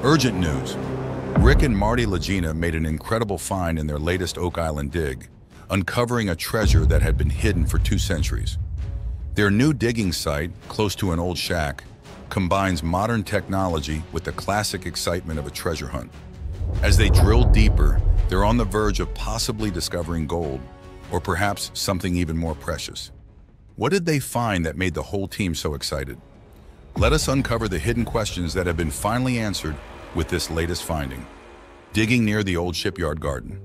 Urgent news. Rick and Marty Lagina made an incredible find in their latest Oak Island dig, uncovering a treasure that had been hidden for 2 centuries. Their new digging site, close to an old shack, combines modern technology with the classic excitement of a treasure hunt. As they drill deeper, they're on the verge of possibly discovering gold, or perhaps something even more precious. What did they find that made the whole team so excited? Let us uncover the hidden questions that have been finally answered with this latest finding. Digging near the old shipyard garden.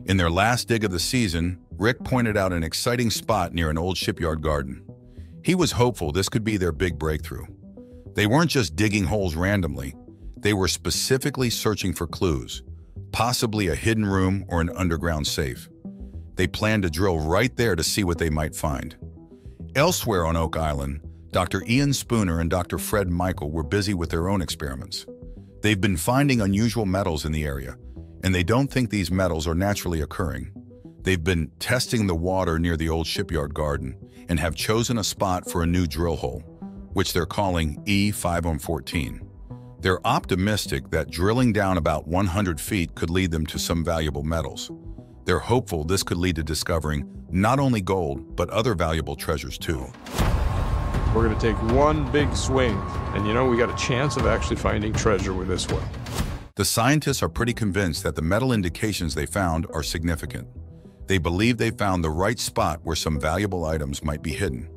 In their last dig of the season, Rick pointed out an exciting spot near an old shipyard garden. He was hopeful this could be their big breakthrough. They weren't just digging holes randomly, they were specifically searching for clues, possibly a hidden room or an underground safe. They planned to drill right there to see what they might find. Elsewhere on Oak Island, Dr. Ian Spooner and Dr. Fred Michael were busy with their own experiments. They've been finding unusual metals in the area, and they don't think these metals are naturally occurring. They've been testing the water near the old shipyard garden and have chosen a spot for a new drill hole, which they're calling E514. They're optimistic that drilling down about 100 feet could lead them to some valuable metals. They're hopeful this could lead to discovering not only gold, but other valuable treasures too. We're going to take one big swing, and we got a chance of actually finding treasure with this one. The scientists are pretty convinced that the metal indications they found are significant. They believe they found the right spot where some valuable items might be hidden.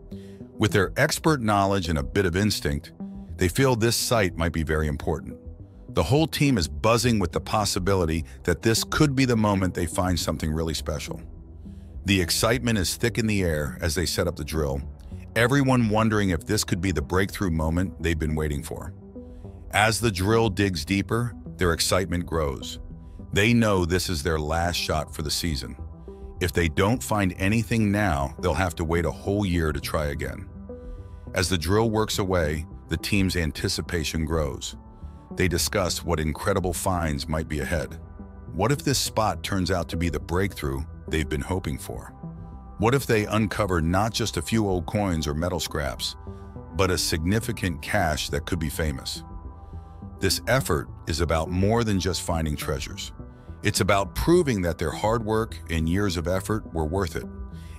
With their expert knowledge and a bit of instinct, they feel this site might be very important. The whole team is buzzing with the possibility that this could be the moment they find something really special. The excitement is thick in the air as they set up the drill, everyone wondering if this could be the breakthrough moment they've been waiting for. As the drill digs deeper, their excitement grows. They know this is their last shot for the season. If they don't find anything now, they'll have to wait a whole year to try again. As the drill works away, the team's anticipation grows. They discuss what incredible finds might be ahead. What if this spot turns out to be the breakthrough they've been hoping for? What if they uncover not just a few old coins or metal scraps, but a significant cache that could be famous? This effort is about more than just finding treasures. It's about proving that their hard work and years of effort were worth it.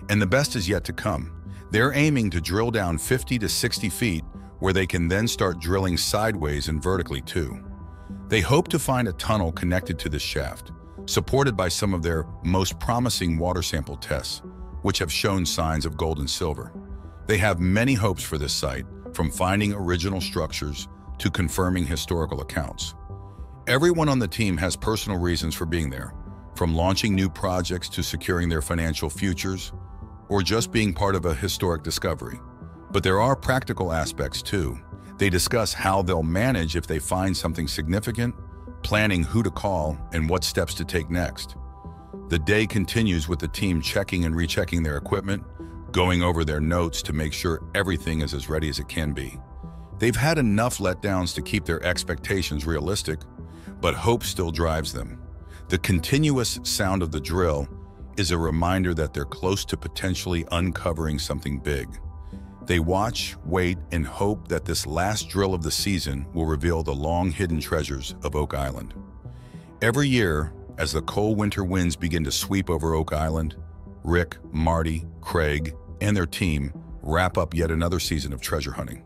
And the best is yet to come. They're aiming to drill down 50 to 60 feet, where they can then start drilling sideways and vertically too. They hope to find a tunnel connected to this shaft, supported by some of their most promising water sample tests, which have shown signs of gold and silver. They have many hopes for this site, from finding original structures to confirming historical accounts. Everyone on the team has personal reasons for being there, from launching new projects to securing their financial futures, or just being part of a historic discovery. But there are practical aspects too. They discuss how they'll manage if they find something significant, planning who to call and what steps to take next. The day continues with the team checking and rechecking their equipment, going over their notes to make sure everything is as ready as it can be. They've had enough letdowns to keep their expectations realistic, but hope still drives them. The continuous sound of the drill is a reminder that they're close to potentially uncovering something big. They watch, wait, and hope that this last drill of the season will reveal the long-hidden treasures of Oak Island. Every year, as the cold winter winds begin to sweep over Oak Island, Rick, Marty, Craig, and their team wrap up yet another season of treasure hunting.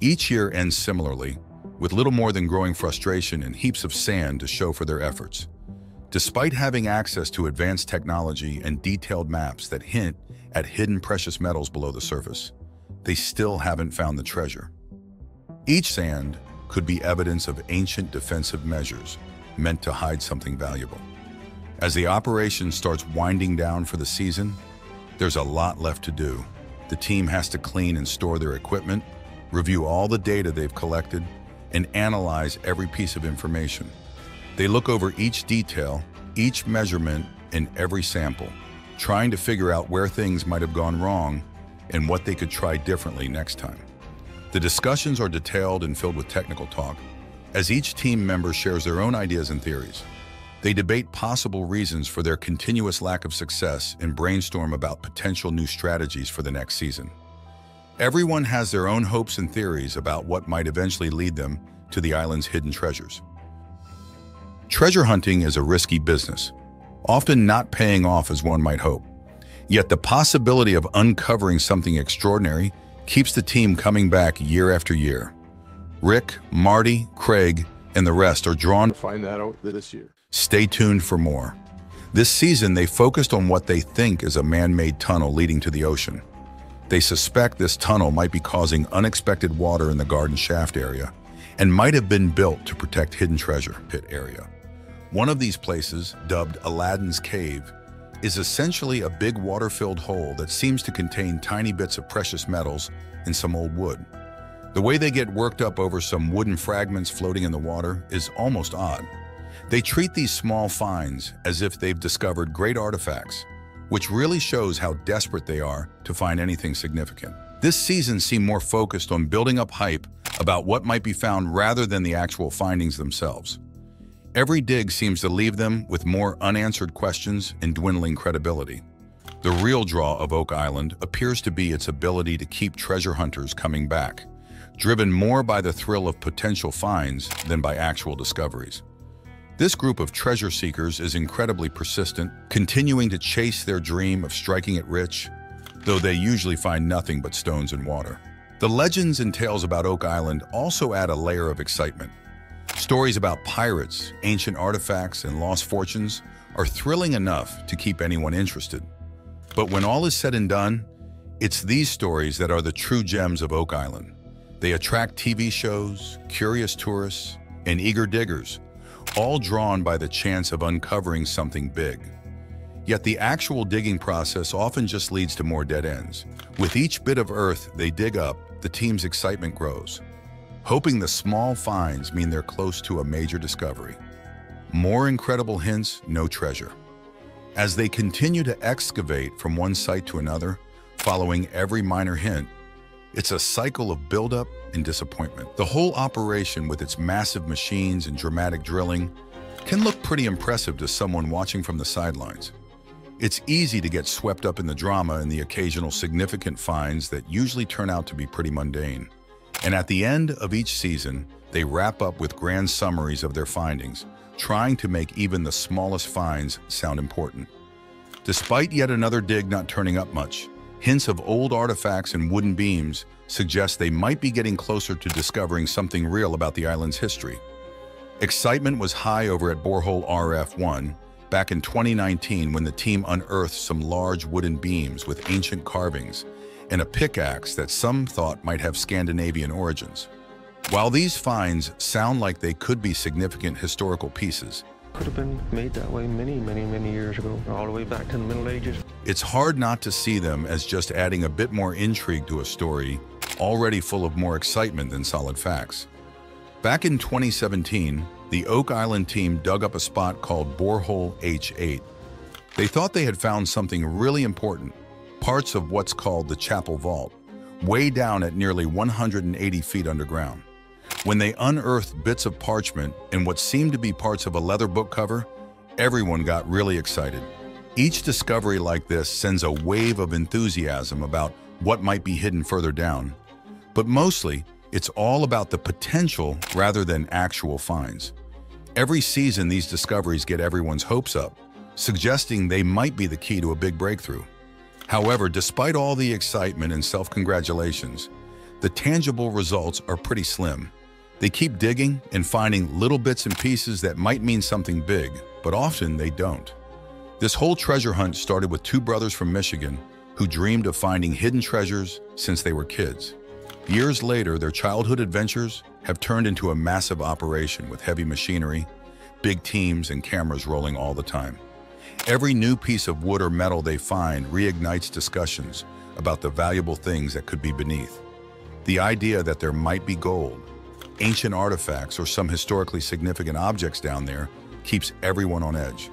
Each year ends similarly, with little more than growing frustration and heaps of sand to show for their efforts. Despite having access to advanced technology and detailed maps that hint at hidden precious metals below the surface, they still haven't found the treasure. Each sand could be evidence of ancient defensive measures meant to hide something valuable. As the operation starts winding down for the season, there's a lot left to do. The team has to clean and store their equipment, review all the data they've collected, and analyze every piece of information. They look over each detail, each measurement, and every sample, trying to figure out where things might have gone wrong and what they could try differently next time. The discussions are detailed and filled with technical talk, as each team member shares their own ideas and theories. They debate possible reasons for their continuous lack of success and brainstorm about potential new strategies for the next season. Everyone has their own hopes and theories about what might eventually lead them to the island's hidden treasures. Treasure hunting is a risky business, often not paying off as one might hope. Yet the possibility of uncovering something extraordinary keeps the team coming back year after year. Rick, Marty, Craig, and the rest are drawn to Find that out this year. Stay tuned for more. This season, they focused on what they think is a man-made tunnel leading to the ocean. They suspect this tunnel might be causing unexpected water in the garden shaft area and might have been built to protect hidden treasure pit area. One of these places, dubbed Aladdin's Cave, is essentially a big water-filled hole that seems to contain tiny bits of precious metals and some old wood. The way they get worked up over some wooden fragments floating in the water is almost odd. They treat these small finds as if they've discovered great artifacts, which really shows how desperate they are to find anything significant. This season seemed more focused on building up hype about what might be found rather than the actual findings themselves. Every dig seems to leave them with more unanswered questions and dwindling credibility. The real draw of Oak Island appears to be its ability to keep treasure hunters coming back, driven more by the thrill of potential finds than by actual discoveries. This group of treasure seekers is incredibly persistent, continuing to chase their dream of striking it rich, though they usually find nothing but stones and water. The legends and tales about Oak Island also add a layer of excitement. Stories about pirates, ancient artifacts, and lost fortunes are thrilling enough to keep anyone interested. But when all is said and done, it's these stories that are the true gems of Oak Island. They attract TV shows, curious tourists, and eager diggers, all drawn by the chance of uncovering something big. Yet the actual digging process often just leads to more dead ends. With each bit of earth they dig up, the team's excitement grows, hoping the small finds mean they're close to a major discovery. More incredible hints, no treasure. As they continue to excavate from one site to another, following every minor hint, it's a cycle of buildup and disappointment. The whole operation, with its massive machines and dramatic drilling, can look pretty impressive to someone watching from the sidelines. It's easy to get swept up in the drama and the occasional significant finds that usually turn out to be pretty mundane. And at the end of each season, they wrap up with grand summaries of their findings, trying to make even the smallest finds sound important. Despite yet another dig not turning up much, hints of old artifacts and wooden beams suggest they might be getting closer to discovering something real about the island's history. Excitement was high over at Borehole RF1 back in 2019 when the team unearthed some large wooden beams with ancient carvings and a pickaxe that some thought might have Scandinavian origins. While these finds sound like they could be significant historical pieces, could have been made that way many years ago, all the way back to the Middle Ages. It's hard not to see them as just adding a bit more intrigue to a story already full of more excitement than solid facts. Back in 2017, the Oak Island team dug up a spot called Borehole H8. They thought they had found something really important, parts of what's called the Chapel Vault, way down at nearly 180 feet underground. When they unearthed bits of parchment and what seemed to be parts of a leather book cover, everyone got really excited. Each discovery like this sends a wave of enthusiasm about what might be hidden further down. But mostly, it's all about the potential rather than actual finds. Every season, these discoveries get everyone's hopes up, suggesting they might be the key to a big breakthrough. However, despite all the excitement and self-congratulations, the tangible results are pretty slim. They keep digging and finding little bits and pieces that might mean something big, but often they don't. This whole treasure hunt started with two brothers from Michigan who dreamed of finding hidden treasures since they were kids. Years later, their childhood adventures have turned into a massive operation with heavy machinery, big teams, and cameras rolling all the time. Every new piece of wood or metal they find reignites discussions about the valuable things that could be beneath. The idea that there might be gold, ancient artifacts, or some historically significant objects down there keeps everyone on edge.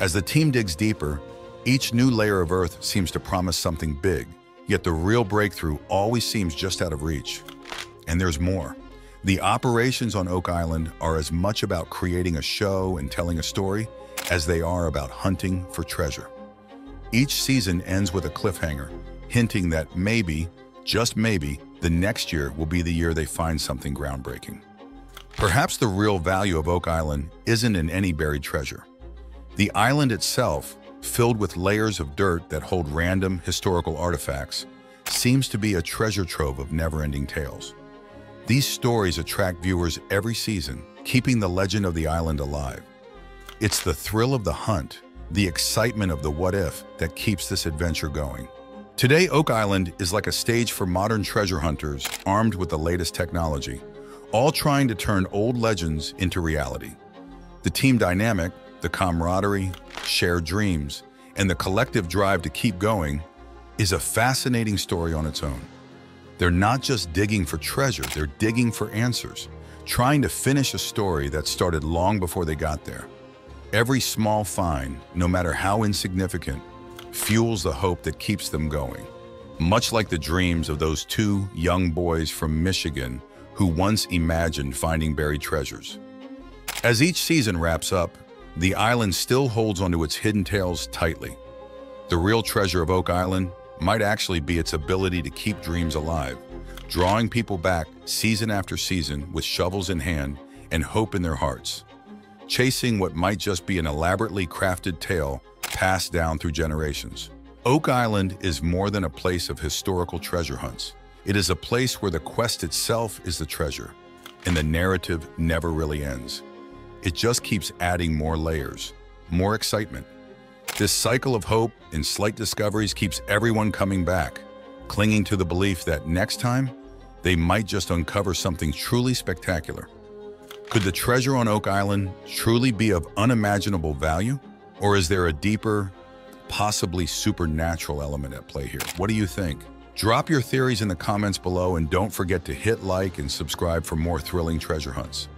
As the team digs deeper, each new layer of earth seems to promise something big, yet the real breakthrough always seems just out of reach. And there's more. The operations on Oak Island are as much about creating a show and telling a story as they are about hunting for treasure. Each season ends with a cliffhanger, hinting that maybe, just maybe, the next year will be the year they find something groundbreaking. Perhaps the real value of Oak Island isn't in any buried treasure. The island itself, filled with layers of dirt that hold random historical artifacts, seems to be a treasure trove of never-ending tales. These stories attract viewers every season, keeping the legend of the island alive. It's the thrill of the hunt, the excitement of the what-if that keeps this adventure going. Today, Oak Island is like a stage for modern treasure hunters armed with the latest technology, all trying to turn old legends into reality. The team dynamic, the camaraderie, shared dreams, and the collective drive to keep going is a fascinating story on its own. They're not just digging for treasure, they're digging for answers, trying to finish a story that started long before they got there. Every small find, no matter how insignificant, fuels the hope that keeps them going. Much like the dreams of those two young boys from Michigan who once imagined finding buried treasures. As each season wraps up, the island still holds onto its hidden tales tightly. The real treasure of Oak Island might actually be its ability to keep dreams alive, drawing people back season after season with shovels in hand and hope in their hearts, chasing what might just be an elaborately crafted tale passed down through generations. Oak Island is more than a place of historical treasure hunts. It is a place where the quest itself is the treasure, and the narrative never really ends. It just keeps adding more layers, more excitement. This cycle of hope and slight discoveries keeps everyone coming back, clinging to the belief that next time, they might just uncover something truly spectacular. Could the treasure on Oak Island truly be of unimaginable value? Or is there a deeper, possibly supernatural element at play here? What do you think? Drop your theories in the comments below and don't forget to hit like and subscribe for more thrilling treasure hunts.